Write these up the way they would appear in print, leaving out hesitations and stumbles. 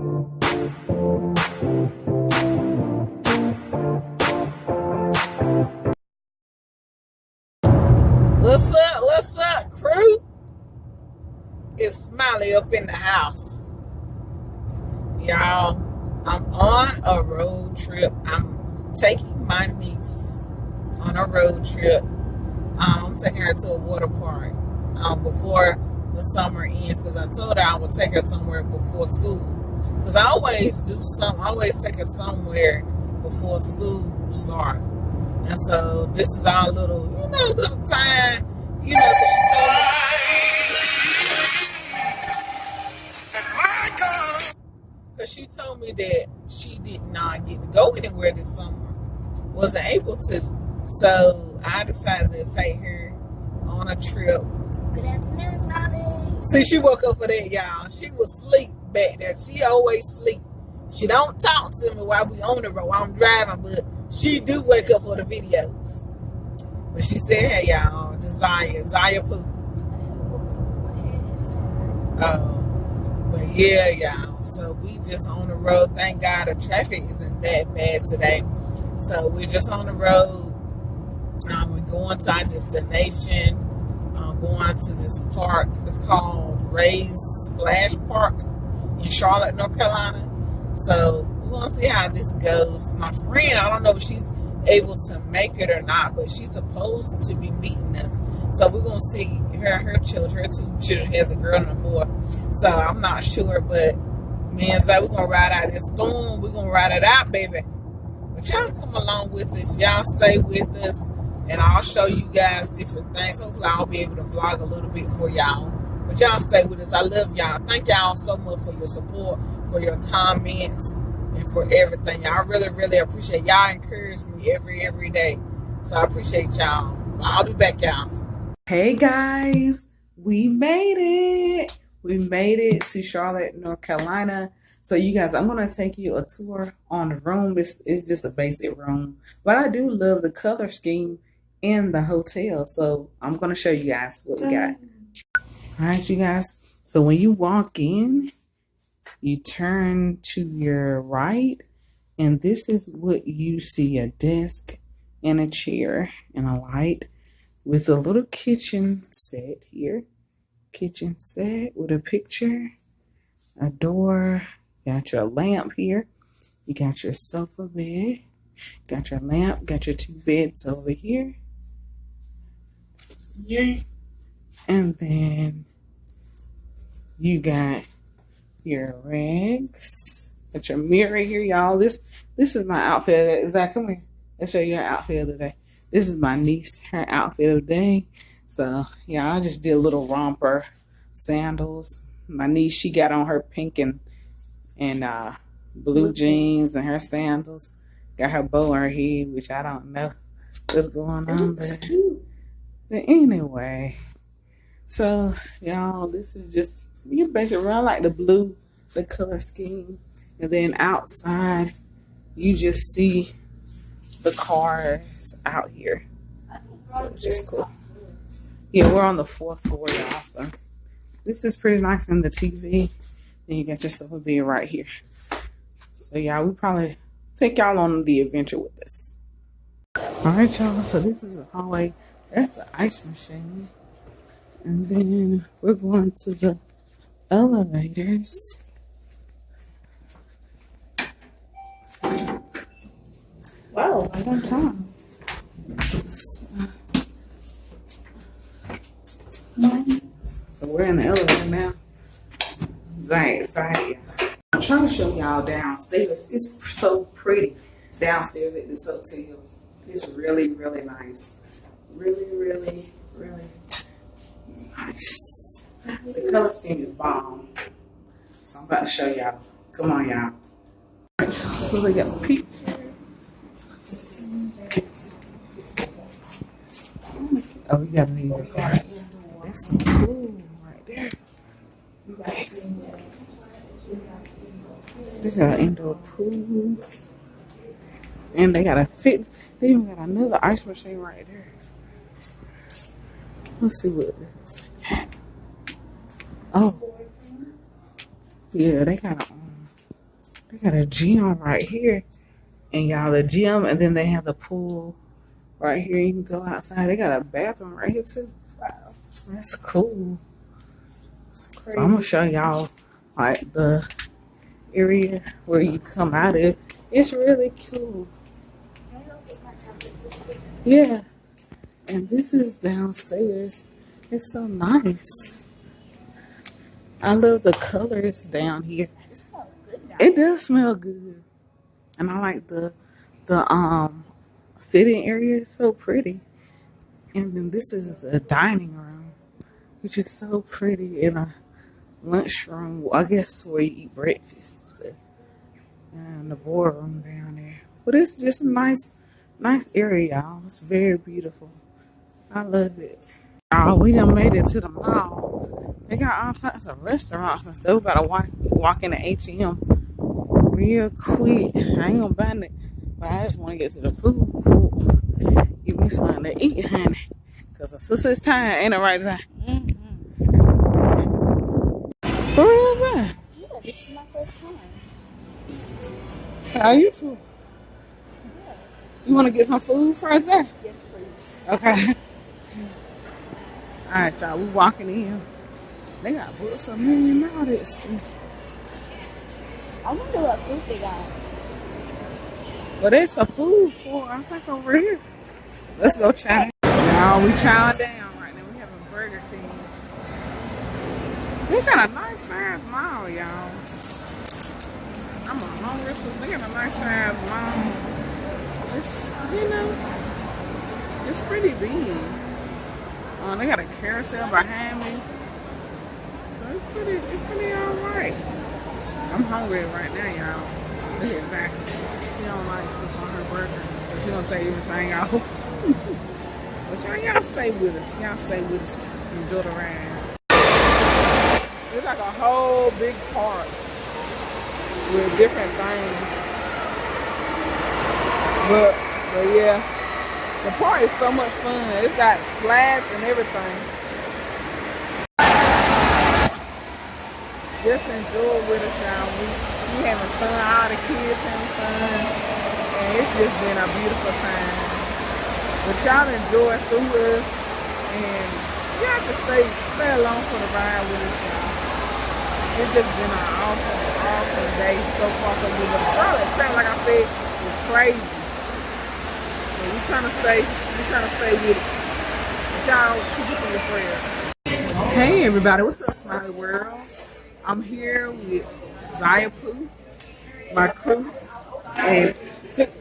What's up, crew? It's Smiley up in the house. Y'all, I'm on a road trip. I'm taking my niece on a road trip. I'm taking her to a water park before the summer ends, because I told her I would take her somewhere before school. Because I always take her somewhere before school starts. And so this is our little time, because she told me that she did not get to go anywhere this summer, wasn't able to. So I decided to take her on a trip. Good afternoon, Smiley. See, she woke up for that, y'all. She was asleep back there. She always sleep. She don't talk to me while we on the road, while I'm driving, but she do wake up for the videos. But she said, hey, y'all, Zaya Pooh. But yeah, y'all. So we just on the road. Thank God the traffic isn't that bad today. So we're just on the road. We're going to our destination. Going to this park. It's called Ray's Splash Park in Charlotte, North Carolina. So we're going to see how this goes. My friend, I don't know if she's able to make it or not, but she's supposed to be meeting us. So we're going to see her children, her two children, has a girl and a boy. So I'm not sure, but me and Zay, we're going to ride out this storm. We're going to ride it out, baby. But y'all come along with us. Y'all stay with us, and I'll show you guys different things. Hopefully I'll be able to vlog a little bit for y'all. But y'all stay with us. I love y'all. Thank y'all so much for your support, for your comments, and for everything. Y'all really, really appreciate y'all. Encourage me every day. So I appreciate y'all. I'll be back, y'all. Hey guys, we made it. We made it to Charlotte, North Carolina. So you guys, I'm going to take you a tour on the room. It's just a basic room, but I do love the color scheme in the hotel. So I'm going to show you guys what we got. All right, you guys. So when you walk in, you turn to your right, and this is what you see: a desk and a chair and a light with a little kitchen set here. Kitchen set with a picture, a door, got your lamp here. You got your sofa bed, got your lamp, got your two beds over here. Yeah. And then you got your rags, got your mirror here, y'all. This is my outfit. Zach, come here. Let's show you her outfit of the day. This is my niece, her outfit of the day. So yeah, I just did a little romper sandals. My niece, she got on her pink and blue jeans and her sandals. Got her bow on her head, which I don't know what's going on, but anyway. So y'all, this is just, you basically run like the color scheme, and then outside you just see the cars out here. So it's just cool. Yeah, we're on the 4th floor, y'all. So this is pretty nice in the TV. Then you got your sofa bed right here. So y'all, we probably take y'all on the adventure with us. All right, y'all. So this is the hallway. That's the ice machine. And then we're going to the elevators. Wow, right on time. So we're in the elevator now. Very excited. I'm trying to show y'all downstairs. It's so pretty downstairs at this hotel. It's really, really nice. Really, really, really nice. The color scheme is bomb. So I'm about to show y'all. Come on, y'all. So they got pictures. Oh, you gotta leave your car. That's so cool right there. They got an indoor pool. And they got a fit. They even got another ice machine right there. Let's see what it looks like. Oh. Yeah, they got They got a gym right here. And y'all, the gym, and then they have the pool right here. You can go outside. They got a bathroom right here too. Wow, that's cool. So I'm gonna show y'all like the area where you come out of. It's really cool. Yeah, and this is downstairs. It's so nice. I love the colors down here. It does smell good. And I like the sitting area. It's so pretty. And then this is the dining room, which is so pretty, in a lunchroom. I guess where you eat breakfast and stuff. And the boardroom down there. But it's just a nice area, y'all. It's very beautiful. I love it. Oh, we done made it to the mall. They got all types of restaurants and stuff. We gotta walk in the H&M real quick. I ain't gonna buy it, but I just want to get to the food court. Give me something to eat, honey. Cause the sister's time ain't it right time? Where is that? Yeah, this is my first time. How you too? Yeah. You want to get some food first there? Yes, please. Okay. All right, y'all. We walking in. They got books of me and all that stuff. I wonder what fruit they got. Well, there's a food court, I think, over here. Let's go try. Y'all, we chowing down right now. We having Burger King. They got a nice size mall, y'all. I'm hungry, so they got a nice size mall. It's, it's pretty big. They got a carousel behind me. So it's pretty alright. I'm hungry right now, y'all. Look at that. She don't like stuff on her burger. So she don't take everything out. But y'all stay with us. Y'all stay with us. Enjoy the ride. It's like a whole big park with different things. But yeah, the park is so much fun. It's got slides and everything. Just enjoy with us, y'all. We having fun. All the kids having fun. And it's just been a beautiful time. But y'all enjoy through us. And y'all can stay along for the ride with us, y'all. It's just been an awesome day so far. So good. Charlotte, like I said, it's crazy. So we trying to stay with it. But y'all keep us in your prayers. Hey everybody, what's up, Smiley World? I'm here with Zaya Pooh, my crew, and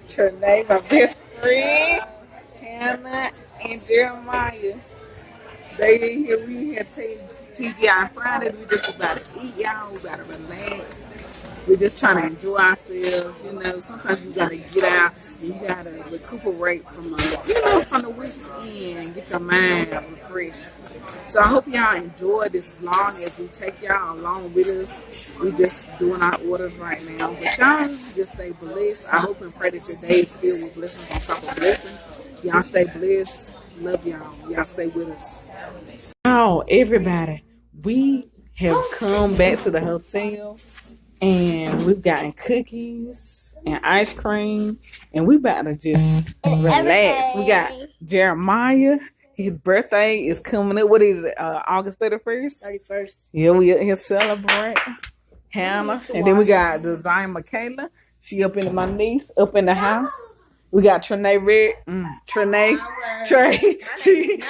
Trinae, my best friend, Hannah, and Jeremiah. They in here, we here TGI Friday. We just about to eat, y'all. We about to relax. We're just trying to enjoy ourselves. Sometimes you gotta get out. You gotta recuperate from the weekend, get your mind refreshed. So I hope y'all enjoy this vlog as we take y'all along with us. We just doing our orders right now. But y'all just stay blessed. I hope and pray that your day is filled with blessings on top of blessings. Y'all stay blessed. Love y'all. Y'all stay with us. Oh, everybody, we have come back to the hotel. And we've gotten cookies and ice cream. And we about to just relax. We got Jeremiah. His birthday is coming up. What is it? August 31st? 31st. Yeah, we here celebrate. Hannah. And then we got the Zion Michaela. She up in my niece, up in the house. We got Trinae Red. Trey. She.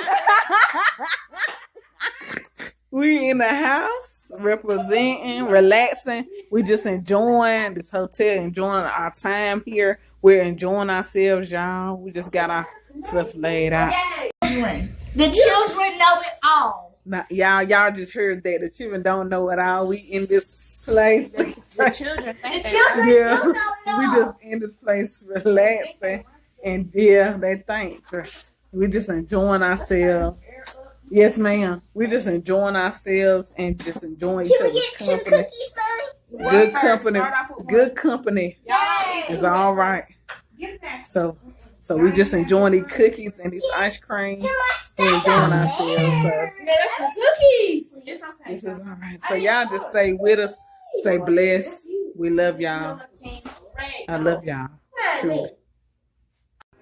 We in the house, representing, relaxing. We just enjoying this hotel, enjoying our time here. We're enjoying ourselves, y'all. We just got our stuff laid out. The children know it all. Now, y'all just heard that. The children don't know it all. We in this place. The children think Yeah, don't know it all. we just in this place relaxing. And yeah, they think. We just enjoying ourselves. Yes, ma'am. We're just enjoying ourselves and just enjoying each other's company. Good company. Good company is all right. So we just enjoying these cookies and these ice cream and enjoying ourselves. So Cookies. this is all right. So y'all just stay with us. Stay blessed. We love y'all. I love y'all. Truly.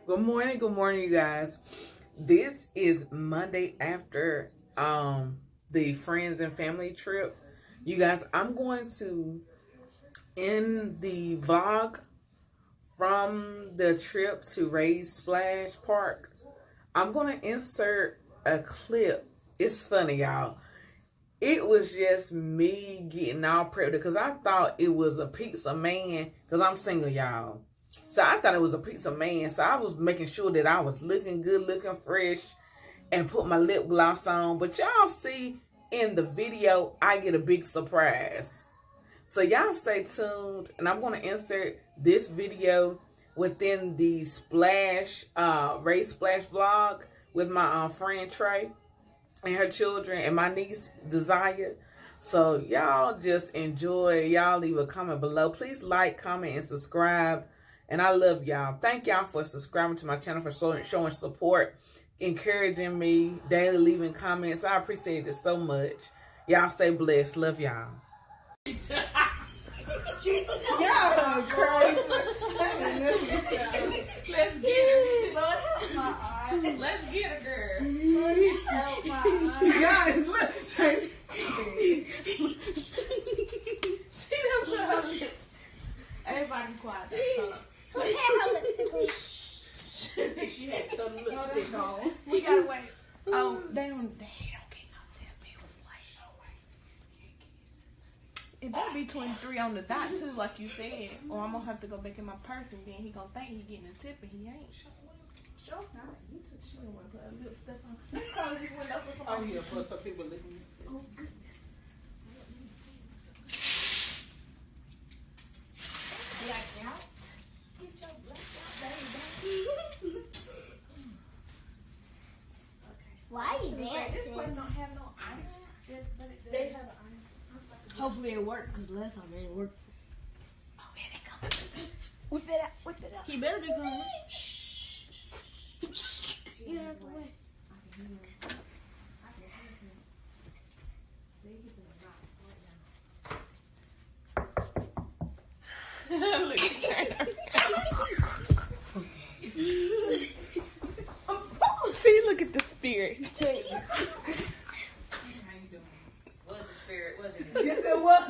Good morning, you guys. This is Monday after the friends and family trip. You guys, I'm going to end the vlog from the trip to Ray's Splash Park. I'm going to insert a clip. It's funny, y'all. It was just me getting all prepped because I thought it was a pizza man because I'm single, y'all. So I thought it was a pizza man. So I was making sure that I was looking good, looking fresh, and put my lip gloss on. But y'all see in the video, I get a big surprise. So y'all stay tuned. And I'm going to insert this video within the Splash, Ray's Splash vlog with my friend Trey and her children and my niece Desire. So y'all just enjoy. Y'all leave a comment below. Please like, comment, and subscribe. And I love y'all. Thank y'all for subscribing to my channel, for showing support, encouraging me, daily leaving comments. I appreciate it so much. Y'all stay blessed. Love y'all. Y'all crazy. Let's get her. Lord, help my eyes. Let's get her, girl. Lord, help my eyes. Guys, look, Tracy. She done put her lips. Everybody quiet. Who had her lipstick on? She had some lipstick on. We gotta wait. Oh, they don't get no tip. It was like, it better be 23 on the dot too, like you said, or I'm gonna have to go back in my purse and then he gonna think he getting a tip and he ain't. Sure, you took she didn't want to put her lipstick on. Let's call this window for some. Oh yeah, for some people looking. Oh goodness. Blackout. Get your blackout, baby. Why are you This dancing? place don't have no ice. They have an ice. Hopefully it worked, because last time it didn't work. Oh, here they come. Whip it out. Whip it out. He better be coming. Get out of the way. Look at her. See, look at the spirit. How you doing? Was the spirit, wasn't it? Yes, it was.